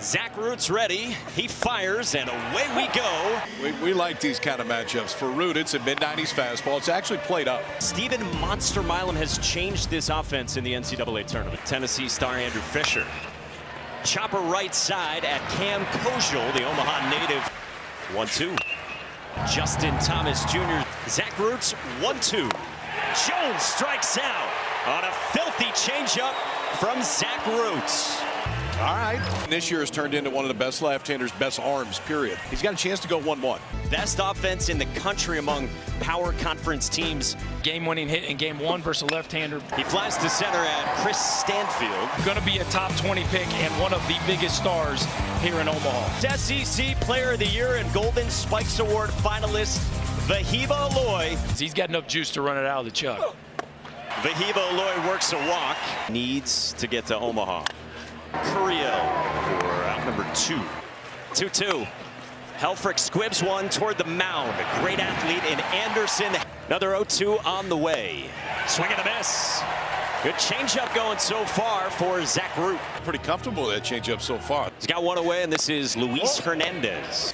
Zach Root's ready. He fires, and away we go. We like these kind of matchups. For Root, it's a mid-90s fastball. It's actually played up. Stephen Monster Milam has changed this offense in the NCAA tournament. Tennessee star Andrew Fisher. Chopper right side at Cam Kojal, the Omaha native. 1-2. Justin Thomas Jr. Zach Root's 1-2. Jones strikes out on a filthy changeup from Zach Root. All right. This year has turned into one of the best left-handers, best arms, period. He's got a chance to go 1-1. Best offense in the country among power conference teams. Game-winning hit in game 1 versus a left-hander. He flies to center at Chris Stanfield. Going to be a top 20 pick and one of the biggest stars here in Omaha. SEC Player of the Year and Golden Spikes Award finalist Vahiba Aloy. He's got enough juice to run it out of the chuck. Vahiba Aloy works a walk. Needs to get to Omaha. Curiel for out number 2. 2-2. Helfrich squibs one toward the mound. A great athlete in Anderson. Another 0-2 on the way. Swing and a miss. Good changeup going so far for Zach Root. Pretty comfortable with that changeup so far. He's got one away, and this is Luis Hernandez.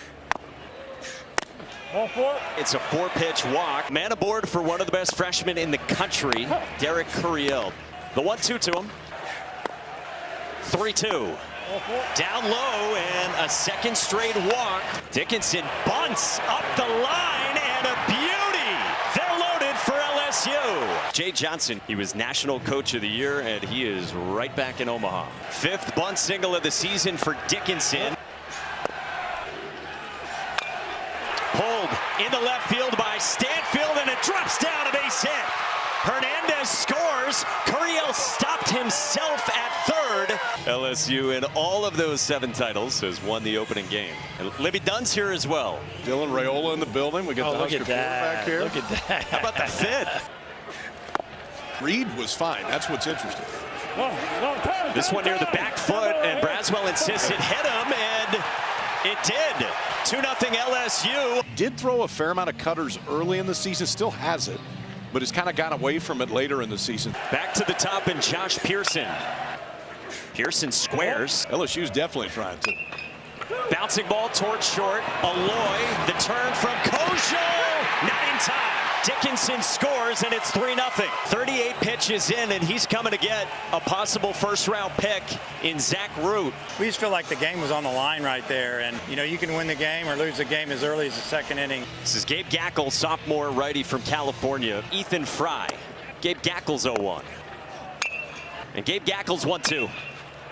It's a 4-pitch walk. Man aboard for one of the best freshmen in the country, Derek Curiel. The 1-2 to him. 3-2. Down low and a second straight walk. Dickinson bunts up the line and a beauty. They're loaded for LSU. Jay Johnson, he was National Coach of the Year, and he is right back in Omaha. 5th bunt single of the season for Dickinson. Pulled in the left field by Stanfield, and it drops down, a base hit. Hernandez scores. Curiel stopped himself at third. LSU in all of those 7 titles has won the opening game. And Libby Dunn's here as well. Dylan Raiola in the building. We got the Husker quarterback here. Look at that. How about the fit? Reed was fine. That's what's interesting. This one near the back foot, and Braswell insists it hit him, and it did. 2-0 LSU. Did throw a fair amount of cutters early in the season. Still has it, but has kind of got away from it later in the season. Back to the top, and Josh Pearson. Pearson squares. LSU's definitely trying to. Bouncing ball towards short. Aloy, the turn from Kojal. Not in time. Dickinson scores, and it's 3-0. 38 pitches in, and he's coming to get a possible first-round pick in Zach Root. We just feel like the game was on the line right there, and you know, you can win the game or lose the game as early as the 2nd inning. This is Gabe Gackel, sophomore righty from California. Ethan Fry. Gabe Gackel's 0-1. And Gabe Gackel's 1-2.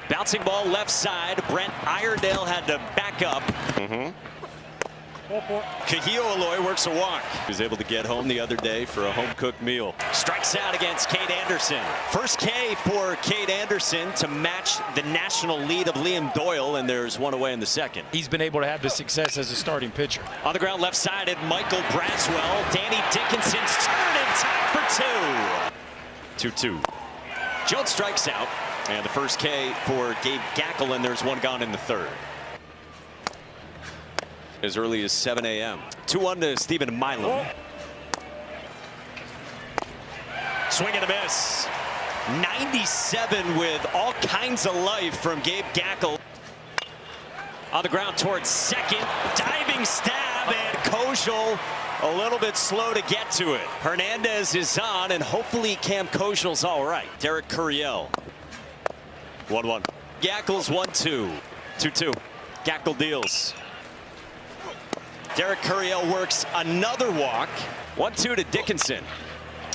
Bouncing ball left side. Brent Iredale had to back up. Kahio Aloy works a walk. He was able to get home the other day for a home-cooked meal. Strikes out against Cade Anderson. First K for Cade Anderson to match the national lead of Liam Doyle, and there's one away in the 2nd. He's been able to have the success as a starting pitcher. On the ground left side at Michael Braswell. Danny Dickinson's turn in time for 2. 2-2. Jones strikes out, and the first K for Gabe Gackel, and there's one gone in the 3rd. As early as 7 a.m. 2-1 to Stephen Milam. Swing and a miss. 97 with all kinds of life from Gabe Gackel. On the ground towards second. Diving stab, and Kojal a little bit slow to get to it. Hernandez is on, and hopefully Cam Kojal's all right. Derek Curiel. 1-1. Gackel's 1-2. 2-2. Gackel deals. Derek Curiel works another walk. 1-2 to Dickinson.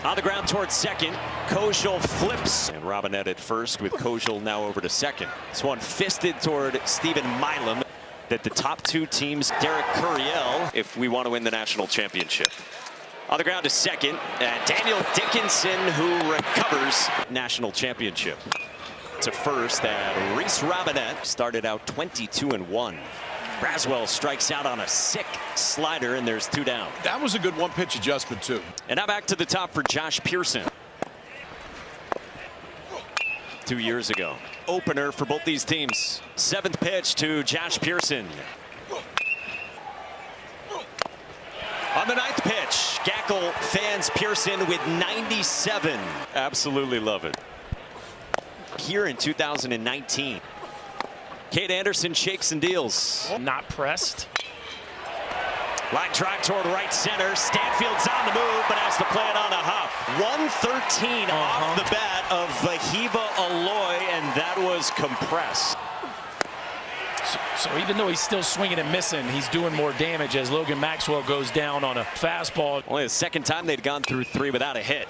On the ground towards second. Kojal flips. And Robinette at first, with Kojal now over to second. This one fisted toward Stephen Milam. That the top 2 teams, Derek Curiel, if we want to win the national championship. On the ground to second. And Daniel Dickinson, who recovers national championship. To first, and Reese Robinette started out 22-1. Braswell strikes out on a sick slider, and there's 2 down. That was a good 1-pitch adjustment, too. And now back to the top for Josh Pearson. 2 years ago. Opener for both these teams. 7th pitch to Josh Pearson. On the 9th pitch, Gackel fans Pearson with 97. Absolutely love it. Here in 2019. Kate Anderson shakes and deals. Not pressed. Line drive toward right center. Stanfield's on the move, but has to play it on a hop. 113 off the bat of Vahiva Aloy, and that was compressed. So even though he's still swinging and missing, he's doing more damage as Logan Maxwell goes down on a fastball. Only the second time they'd gone through 3 without a hit.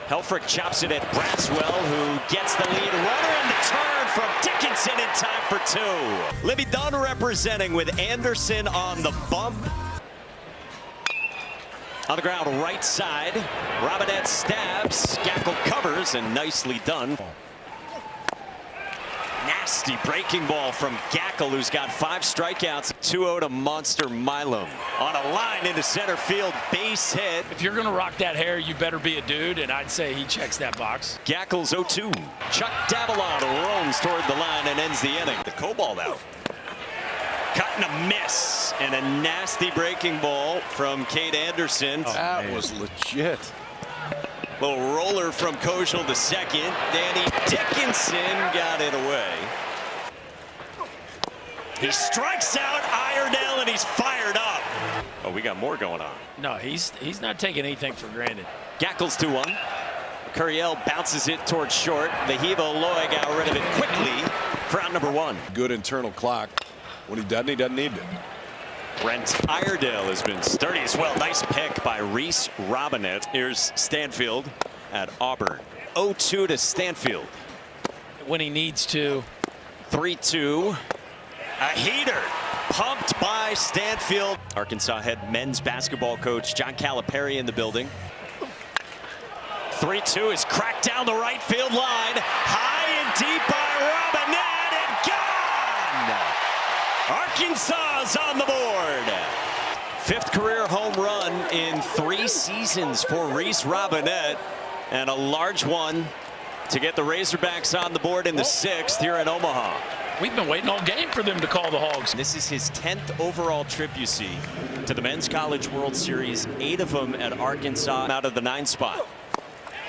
Helfrich chops it at Braswell, who gets the lead. Runner in the turn from Dickinson in time for 2. Libby Dunn representing with Anderson on the bump. On the ground, right side. Robinette stabs. Gackle covers, and nicely done. Nasty breaking ball from Gackle, who's got 5 strikeouts. 2-0 to Monster Milam. On a line into center field, base hit. If you're going to rock that hair, you better be a dude, and I'd say he checks that box. Gackle's 0-2. Chuck Davalon roams toward the line and ends the inning. The co-ball out. Cut and a miss, and a nasty breaking ball from Kate Anderson. That was legit. Little roller from Koschel to second. Danny Dickinson got it away. He strikes out Iredale, and he's fired up. Oh, we got more going on. No, he's not taking anything for granted. Gackle's 2-1. Curiel bounces it towards short. Vahiva Aloy got rid of it quickly for out number 1. Good internal clock. When he doesn't need it. Brent Iredale has been sturdy as well. Nice pick by Reese Robinette. Here's Stanfield at Auburn. 0-2 to Stanfield. When he needs to. 3-2. A heater pumped by Stanfield. Arkansas head men's basketball coach John Calipari in the building. 3-2 is cracked down the right field line. High and deep by Robinette, and gone! Arkansas's on the board. 5th career home run in 3 seasons for Reese Robinette, and a large one to get the Razorbacks on the board in the 6th here in Omaha. We've been waiting all game for them to call the Hogs. This is his 10th overall trip, you see, to the Men's College World Series. 8 of them at Arkansas out of the 9 spot.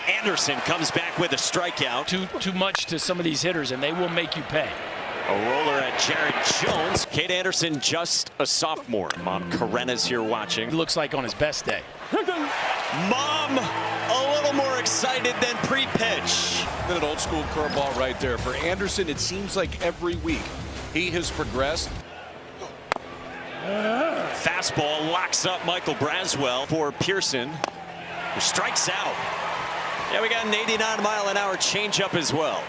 Anderson comes back with a strikeout. Too much to some of these hitters, and they will make you pay. A roller at Jared Jones. Kate Anderson, just a sophomore. Mom Karena's here watching. He looks like on his best day. Mom, a little more excited than pre-pitch. An old school curveball right there. For Anderson, it seems like every week he has progressed. Fastball locks up Michael Braswell for Pearson, who strikes out. Yeah, we got an 89-mile-an-hour changeup as well.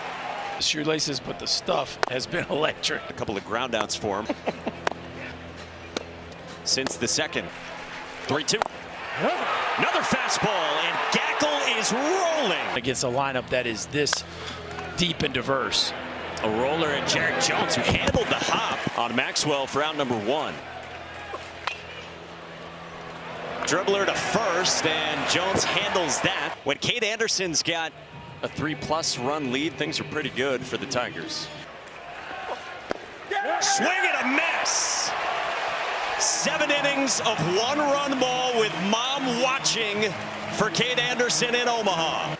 Shoelaces, but the stuff has been electric. A couple of groundouts for him since the 2nd. 3-2. Another fastball, and Gackle is rolling against a lineup that is this deep and diverse. A roller at Jared Jones, who handled the hop on Maxwell for out number 1. Dribbler to first, and Jones handles that. When Kate Anderson's got a 3+ run lead, things are pretty good for the Tigers. Swing and a miss. 7 innings of 1-run ball with Mom watching for Kate Anderson in Omaha.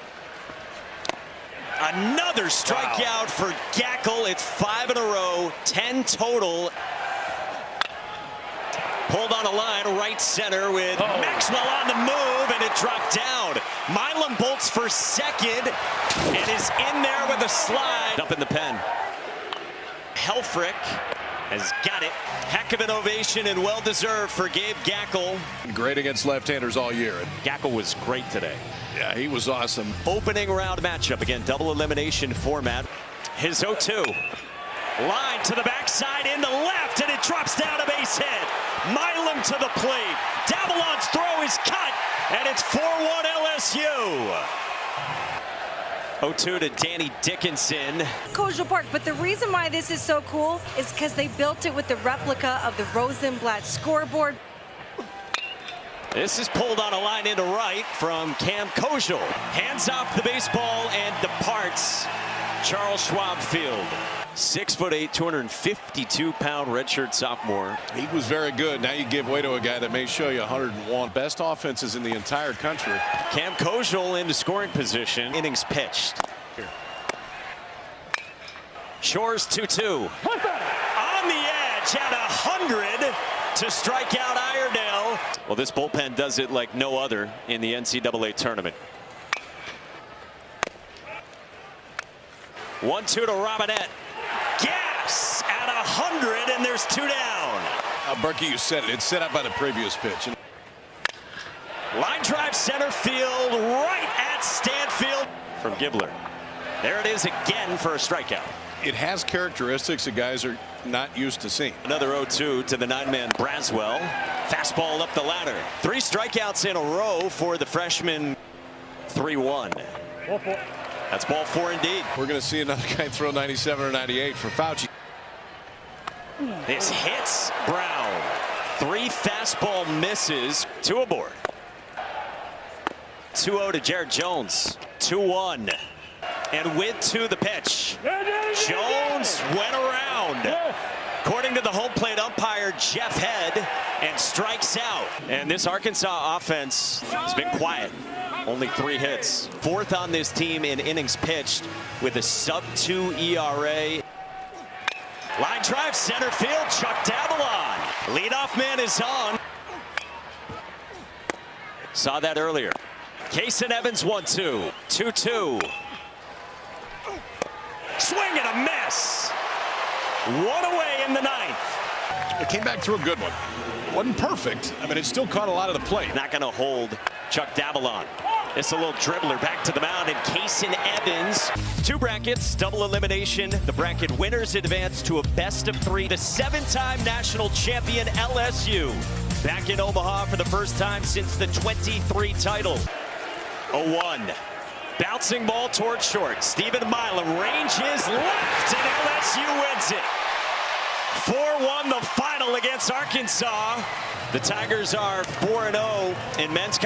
Another strikeout for Gackle. It's 5 in a row, 10 total. Pulled on a line right center with Maxwell on the move, and it dropped down. Milam bolts for second and is in there with a slide. Up in the pen. Helfrich has got it. Heck of an ovation and well-deserved for Gabe Gackle. Great against left-handers all year. Gackle was great today. Yeah, he was awesome. Opening round matchup. Again, double elimination format. His 0-2. Line to the backside into left, and it drops down a base hit. Milam to the plate. Davalon's throw is cut, and it's 4-1 LSU. 0-2 to Danny Dickinson. Koschel Park, but the reason why this is so cool is because they built it with the replica of the Rosenblatt scoreboard. This is pulled on a line into right from Cam Koschel. Hands off the baseball and departs Charles Schwab Field. 6'8", 252-pound redshirt sophomore. He was very good. Now you give way to a guy that may show you 101. Best offenses in the entire country. Cam Koschel into scoring position. Innings pitched. Shores 2-2. pitch at 100 to strike out Iredale. Well, this bullpen does it like no other in the NCAA tournament. 1-2 to Robinette. Gas at 100, and there's 2 down. Berkey, you said it. It's set up by the previous pitch. Line drive center field, right at Stanfield from Gibbler. There it is again for a strikeout. It has characteristics that guys are not used to seeing. Another 0-2 to the 9-man Braswell. Fastball up the ladder. 3 strikeouts in a row for the freshman. 3-1. That's ball 4 indeed. We're going to see another guy throw 97 or 98 for Fauci. This hits Brown. 3 fastball misses. 2 aboard. 2-0 to Jared Jones. 2-1. And with 2 the pitch. Jones went around. According to the home plate umpire Jeff Head, and strikes out. And this Arkansas offense has been quiet. Only 3 hits. 4th on this team in innings pitched with a sub-2 ERA. Line drive center field, Chuck Davalon. Leadoff man is on. Saw that earlier. Kason Evans 1-2. 2-2. Swing and a miss. 1 away in the 9th. It came back through a good one. Wasn't perfect. I mean, it still caught a lot of the plate. Not going to hold Chuck Davalon. It's a little dribbler back to the mound, and Kason Evans. 2 brackets, double elimination. The bracket winners advance to a best of 3. The 7-time national champion LSU back in Omaha for the first time since the 23 title. 0-1. Bouncing ball towards short. Stephen Milam ranges left, and LSU wins it. 4-1 the final against Arkansas. The Tigers are 4-0 in men's